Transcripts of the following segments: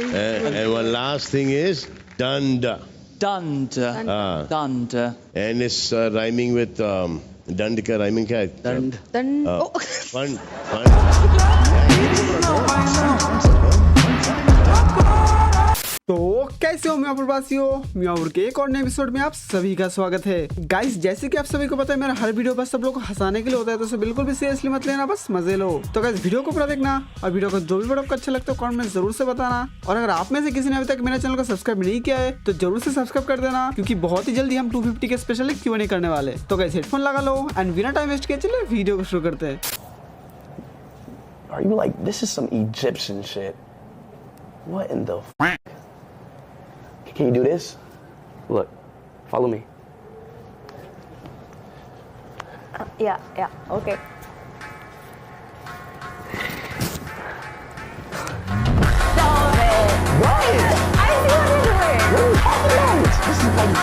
And one last thing is dund. Dund. Dund. And it's rhyming with dund का rhyming क्या है? Dund. Fun. तो कैसे हो म्याऊपुर वासियों, म्याऊपुर के एक और नए एपिसोड में आप सभी का स्वागत है। गाइस, जैसे कि आप सभी को पता है मेरा हर वीडियो बस सब लोग को हंसाने के लिए होता है, तो उसे बिल्कुल भी सीरियसली मत लेना, बस मजे लो। तो गाइस वीडियो को पूरा देखना और वीडियो को जो भी वीडियो आपको अच्छा लगता है कमेंट में जरूर से बताना। और अगर आप में से किसी ने अभी तक मेरे चैनल को सब्सक्राइब नहीं किया है तो जरूर से सब्सक्राइब कर देना, क्योंकि बहुत ही जल्दी हम 250 के स्पेशल Q&A करने वाले। तो गाइस हेडफोन लगा लो एंड बिना टाइम वेस्ट किए चलिए वीडियो को शुरू करते हैं। Are you like, this is some Egyptian shit? What in the f***? Can you do this? Look, follow me. Yeah, okay. Stop it! What? I see what you're doing! What are you talking about? This is like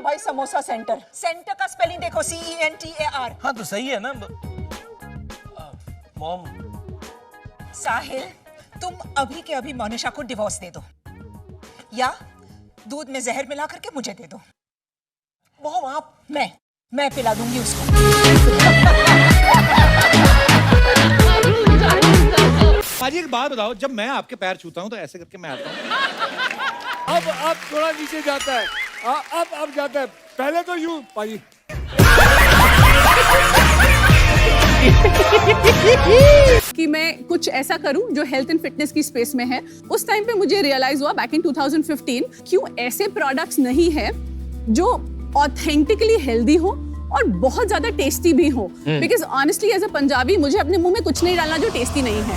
भाई samosa centre का spelling देखो CENTAR। हाँ तो सही है ना mom. साहिल, तुम अभी के अभी मोनिशा को डिवोर्स दे दो या दूध में जहर मिला करके मुझे दे दो। मॉम आप मैं पिला दूंगी उसको। पाजी एक बात बताओ, जब मैं आपके पैर छूता हूँ तो ऐसे करके मैं आता हूँ। अब थोड़ा नीचे जाता है, अब जाता है, पहले तो यूं पाजी। कि मैं कुछ ऐसा करूं जो हेल्थ एंड फिटनेस की स्पेस में है। उस टाइम पे मुझे रियलाइज हुआ बैक इन 2015 क्यों ऐसे प्रोडक्ट्स नहीं है जो ऑथेंटिकली हेल्दी हो और बहुत ज्यादा टेस्टी भी हो। Because honestly as a Punjabi मुझे अपने मुंह में कुछ नहीं डालना जो टेस्टी नहीं है।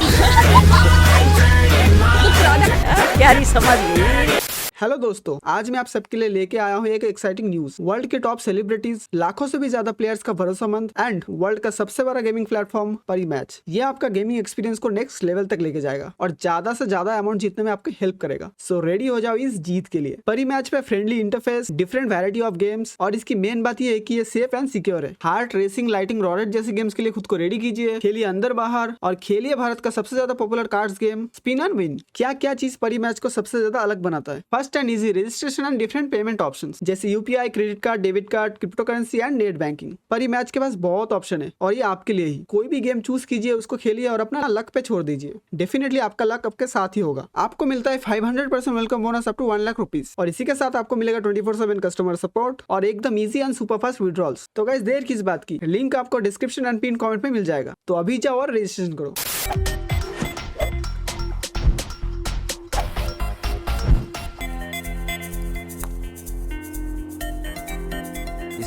तो प्रोडक्ट प्यारी समझ गई। हेलो दोस्तों, आज मैं आप सबके लिए लेके आया हूँ एक एक्साइटिंग न्यूज। वर्ल्ड के टॉप सेलिब्रिटीज, लाखों से भी ज्यादा प्लेयर्स का भरोसेमंद एंड वर्ल्ड का सबसे बड़ा गेमिंग प्लेटफॉर्म परी मैच, ये आपका गेमिंग एक्सपीरियंस को नेक्स्ट लेवल तक लेके जाएगा और ज्यादा से ज्यादा अमाउंट जीतने में आपको हेल्प करेगा। सो रेडी हो जाओ इस जीत के लिए। परी मैच पे friendly interface, different variety of games और इसकी मेन बात ये है कि ये सेफ एंड सिक्योर है। हार्ट रेसिंग, लाइटिंग, रॉकेट जैसे गेम्स के लिए खुद को रेडी कीजिए, खेलिए अंदर बाहर और खेलिए भारत का सबसे ज्यादा popular cards game spin and win. क्या क्या चीज परी मैच को सबसे ज्यादा अलग बनाता है? First and easy registration and different payment options जैसे UPI, credit card, debit card, crypto currency and net banking. Parimatch के पास बहुत ऑप्शन है और ये आपके लिए ही। कोई भी गेम चूज कीजिए, उसको खेलिए और अपना लक पे छोड़ दीजिए। डेफिनेटली आपका लक आपके साथ ही होगा। आपको मिलता है 500% welcome bonus up to 1 lakh rupees और इसी के साथ आपको मिलेगा 24/7 कस्टमर सपोर्ट और एकदम easy and super fast withdrawals. तो गाइस देर किस बात की, लिंक आपको डिस्क्रिप्शन एंड पिन कमेंट में मिल जाएगा। तो अभी जाओ और रजिस्ट्रेशन करो।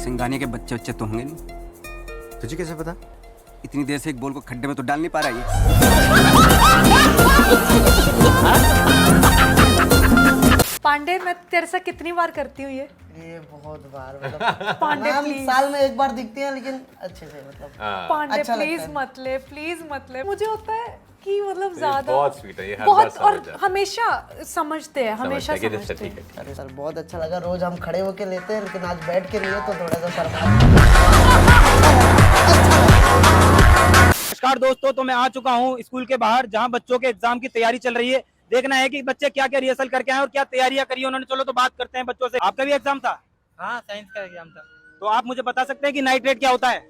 सिंघानिया के बच्चे तो होंगे नहीं। तुझे कैसे पता? इतनी देर से एक बॉल को खड्डे में तो डाल नहीं पा रहा है। पांडे, मैं तेरे से कितनी बार करती हूँ ये बहुत बार मतलब पांडे साल में एक बार दिखती है, लेकिन अच्छे से मतलब पांडे अच्छा प्लीज मत ले। मुझे होता है कि मतलब ज्यादा बहुत स्वीट है ये, हर बहुत, बार और समझ हमेशा समझते हैं, हमेशा समझते हैं। अरे सर बहुत अच्छा लगा। रोज हम खड़े होके लेते हैं, लेकिन आज बैठ के लिए तो थोड़ा सा शर्मा। नमस्कार दोस्तों, तो मैं आ चुका हूँ स्कूल के बाहर जहाँ बच्चों के एग्जाम की तैयारी चल रही है। देखना है कि बच्चे क्या क्या रिहर्सल करके आए और क्या तैयारियां करी उन्होंने। चलो तो बात करते हैं बच्चों से। आपका भी एग्जाम था? हाँ, साइंस का एग्जाम था। तो आप मुझे बता सकते हैं कि नाइट्रेट क्या होता है?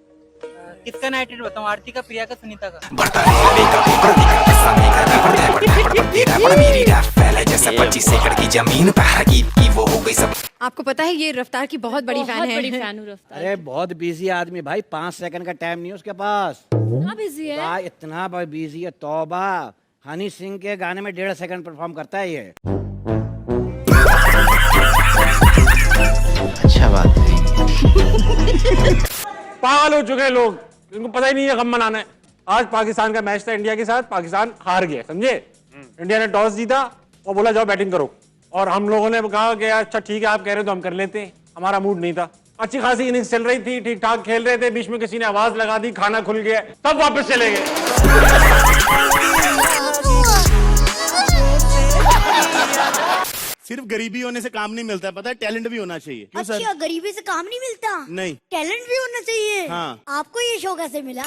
किसका नाइट्रेट बताऊँ? आरती का, प्रिया का, सुनीता का। आपको पता है ये रफ्तार की बहुत बड़ी फैन है। अरे बहुत बिजी आदमी भाई, 5 सेकंड का टाइम नहीं है उसके पास। इतना बिजी है? इतना बिजी है, तौबा। हनी सिंह के गाने में 1.5 सेकंड परफॉर्म करता है ये। अच्छा बात है। पागल हो चुके हैं लोग, इनको पता ही नहीं है गम मनाना है। आज पाकिस्तान का मैच था इंडिया के साथ, पाकिस्तान हार गया, समझे। इंडिया ने टॉस जीता और बोला जाओ बैटिंग करो, और हम लोगों ने कहा कि अच्छा ठीक है आप कह रहे हो तो हम कर लेते हैं। हमारा मूड नहीं था, अच्छी खासी इनिंग्स चल रही थी, ठीक ठाक खेल रहे थे, बीच में किसी ने आवाज लगा दी, खाना खुल गया, तब वापस चले गए। सिर्फ गरीबी होने से काम नहीं मिलता, पता है, टैलेंट भी होना चाहिए। क्यों अच्छा, गरीबी से काम नहीं मिलता? नहीं, टैलेंट भी होना चाहिए। हाँ। आपको ये शो कैसे मिला?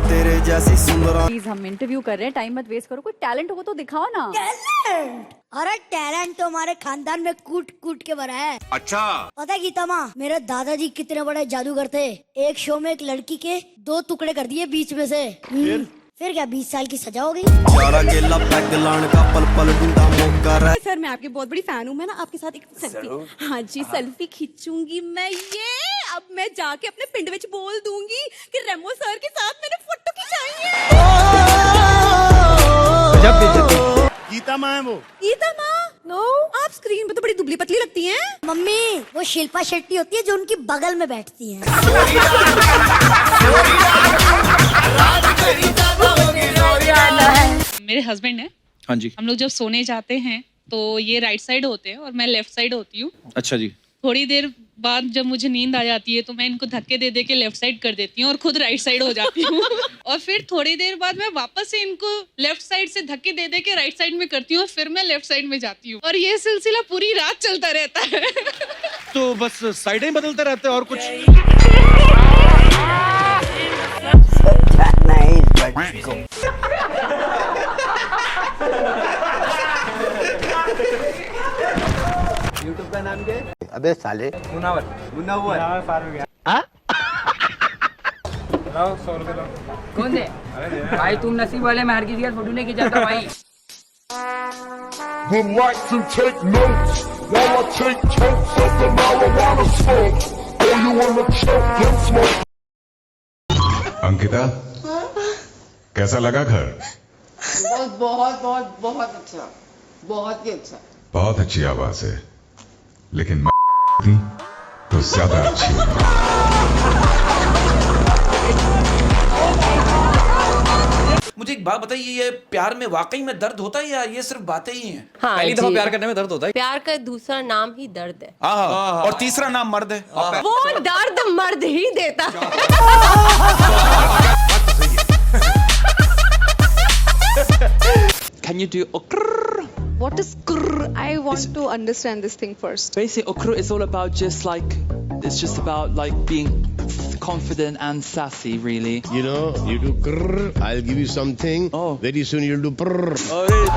तेरे जैसी सुंदर। प्लीज हम इंटरव्यू कर रहे हैं, टाइम मत वेस्ट करो, कोई टैलेंट हो तो दिखाओ ना। टैलेंट? अरे टैलेंट तो हमारे खानदान में कूट कूट के भरा है। अच्छा, पता है गीता माँ, मेरे दादाजी कितने बड़े जादूगर थे। एक शो में एक लड़की के 2 टुकड़े कर दिए बीच में से। फिर क्या 20 साल की सजा हो गई। सर मैं आपकी बहुत बड़ी फैन हूँ, मैं ना आपके साथ एक सेल्फी, हाँ जी सेल्फी खींचूंगी मैं। ये अब मैं जाके अपने पिंड में बोल दूंगी कि रेमो सर के साथ मैंने फोटो खिंचाई है। गीता माँ है वो। गीता माँ? नो, आप स्क्रीन पे तो बड़ी दुबली पतली लगती हैं। मम्मी, वो शिल्पा शेट्टी होती है जो उनकी बगल में बैठती है। मेरे हस्बैंड है। हाँ जी। हम लोग जब सोने जाते हैं तो ये राइट साइड होते हैं और मैं लेफ्ट साइड होती हूँ। अच्छा जी। थोड़ी देर बाद जब मुझे नींद आ जाती है तो मैं इनको धक्के दे दे के लेफ्ट साइड कर देती हूँ और खुद राइट साइड हो जाती हूँ। और फिर थोड़ी देर बाद मैं वापस से इनको लेफ्ट साइड से धक्के दे दे के राइट साइड में करती हूँ और फिर मैं लेफ्ट साइड में जाती हूँ और ये सिलसिला पूरी रात चलता रहता है। तो बस साइडें ही बदलते रहते हैं और कुछ यूट्यूब का नाम क्या है? अबे साले, मुनावर। मुनावर पार हो गया। लाओ 100 रुपए लाओ। कौन दे? भाई तुम नसीब वाले, मैं हर किसी का फोटो नहीं खिंचाता भाई। अंकिता, कैसा लगा घर? बहुत बहुत बहुत बहुत अच्छा, बहुत ही अच्छा। बहुत अच्छी आवाज है, लेकिन थी तो ज्यादा अच्छी। मुझे एक बात बताइए, ये प्यार में वाकई में दर्द होता है या ये सिर्फ बातें ही हैं? हाँ, पहली दफा प्यार करने में दर्द होता है। प्यार का दूसरा नाम ही दर्द है। और तीसरा नाम मर्द है। वो दर्द मर्द ही देता है। Can you do okrr? What is krr? I want to understand this thing first. Basically, okrr is all about just like, it's just about like being confident and sassy, really. You know, you do grrr, I'll give you something. Oh. Very soon you'll do prrr. Oh, really?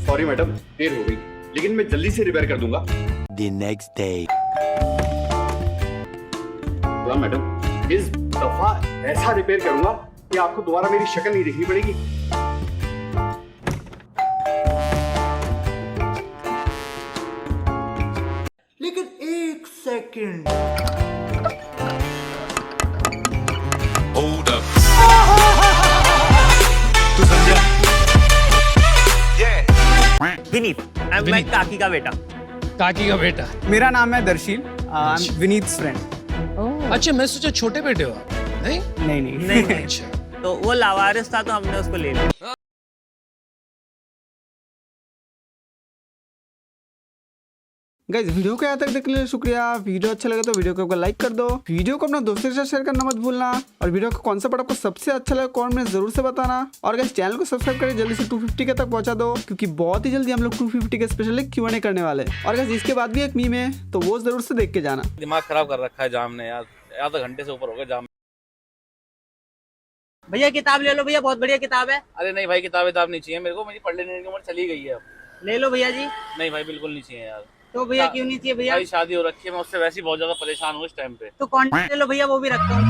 Sorry madam, देर हो गई, लेकिन मैं जल्दी से repair कर दूंगा। The next day. Madam, इस दफा ऐसा रिपेयर करूंगा कि आपको दोबारा मेरी शक्ल नहीं देखनी पड़ेगी। लेकिन 1 सेकंड। Hold up. तू समझा? विनीत, मैं काकी का बेटा। काकी का बेटा। मेरा नाम है दर्शील, विनीत फ्रेंड। अच्छा, मैं सोचा छोटे बेटे हो। नहीं नहीं नहीं नहीं। अच्छा, तो वो लावारिस था तो हमने उसको ले लिया। गाइस, वीडियो को यहाँ तक देखने के लिए शुक्रिया। वीडियो अच्छा लगे तो वीडियो को लाइक कर दो, वीडियो को अपना दोस्तों के साथ शेयर करना मत भूलना, और वीडियो का कौन सा पार्ट आपको सबसे अच्छा लगा कमेंट में जरूर से बताना। और गाइस, चैनल को सब्सक्राइब करके जल्दी से 250 के तक पहुंचा दो, क्योंकि बहुत ही जल्दी हम लोग 250 के स्पेशल Q&A करने वाले। और गाइस, इसके बाद भी एक मीम है, तो वो जरूर से देख के जाना। दिमाग खराब कर रखा है जाम ने यार, आधा घंटे से ऊपर हो गया जाम। भैया किताब ले लो भैया, बहुत बढ़िया किताब है। अरे नहीं भाई, किताब नहीं चाहिए मेरे को, मेरी पढ़ लेने की उम्र चली गई है अब। ले लो भैया जी। नहीं भाई, बिल्कुल नहीं चाहिए यार। तो भैया क्यों नहीं चाहिए भैया? भाई शादी हो रखी है, मैं उससे वैसे ही बहुत ज्यादा परेशान हूँ इस टाइम पे। तो कौन ले लो भैया, वो भी रखता हूँ।